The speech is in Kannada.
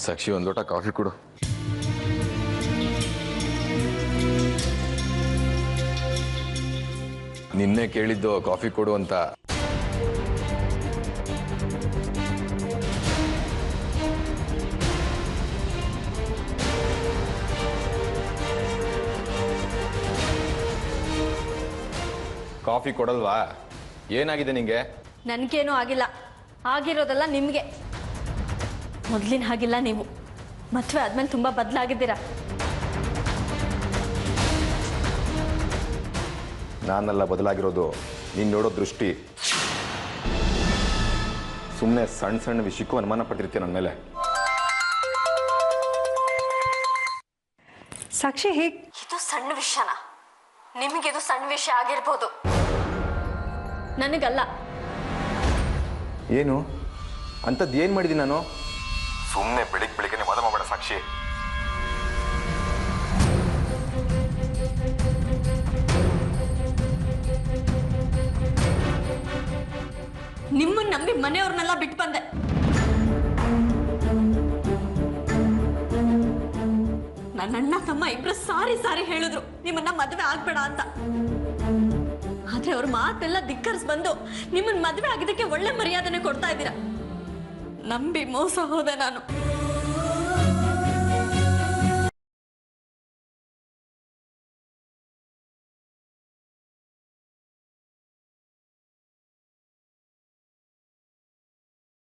ಸಾಕ್ಷಿ ಒಂದು ಲೋಟ ಕಾಫಿ ಕೊಡು. ನಿನ್ನೆ ಕೇಳಿದ್ದು ಕಾಫಿ ಕೊಡು ಅಂತ. ಕಾಫಿ ಕೊಡಲ್ವಾ? ಏನಾಗಿದೆ ನಿಂಗೆ? ನನಗೇನೂ ಆಗಿಲ್ಲ. ಆಗಿರೋದಲ್ಲ ನಿಮಗೆ. ಮೊದಲಿನ ಹಾಗಿಲ್ಲ ನೀವು. ಮದುವೆ ಆದ್ಮೇಲೆ ತುಂಬಾ ಬದಲಾಗಿದ್ದೀರಾ. ನಾನೆಲ್ಲ ಬದಲಾಗಿರೋದು ನೀನು ನೋಡೋ ದೃಷ್ಟಿ. ಸುಮ್ಮನೆ ಸಣ್ಣ ಸಣ್ಣ ವಿಷಯಕ್ಕೂ ಅನುಮಾನ ಪಟ್ಟಿರ್ತೀಯ ನನ್ನ ಮೇಲೆ. ಸಾಕ್ಷಿ, ಇದು ಸಣ್ಣ ವಿಷಯನ? ನಿಮಗಿದು ಸಣ್ಣ ವಿಷಯ ಆಗಿರ್ಬೋದು, ನನಗಲ್ಲ. ಏನು ಅಂಥದ್ದು ಏನು ಮಾಡಿದ್ದೀನಿ ನಾನು? ಸುಮ್ಮನೆ ಬೆಳಿಗ್ಗೆ ವಾದ ಮಾಡಬೇಡ ಸಾಕ್ಷಿ. ನಿಮ್ಮನ್ನ ನಂಬಿ ಮನೆಯವ್ರನ್ನೆಲ್ಲ ಬಿಟ್ಟು ಬಂದೆ. ನನ್ನ ಅಣ್ಣ ತಮ್ಮ ಇಬ್ರು ಸಾರಿ ಹೇಳಿದ್ರು ನಿಮ್ಮನ್ನ ಮದುವೆ ಆಗ್ಬೇಡ ಅಂತ. ಆದ್ರೆ ಅವ್ರ ಮಾತೆಲ್ಲ ಧಿಕ್ಕರಿಸ್ ಬಂದು ನಿಮ್ಮನ್ನ ಮದುವೆ ಆಗಿದ್ದಕ್ಕೆ ಒಳ್ಳೆ ಮರ್ಯಾದನೆ ಕೊಡ್ತಾ ಇದ್ದೀರಾ. ನಂಬಿ ಮೋಸ ಹೋದೆ ನಾನು.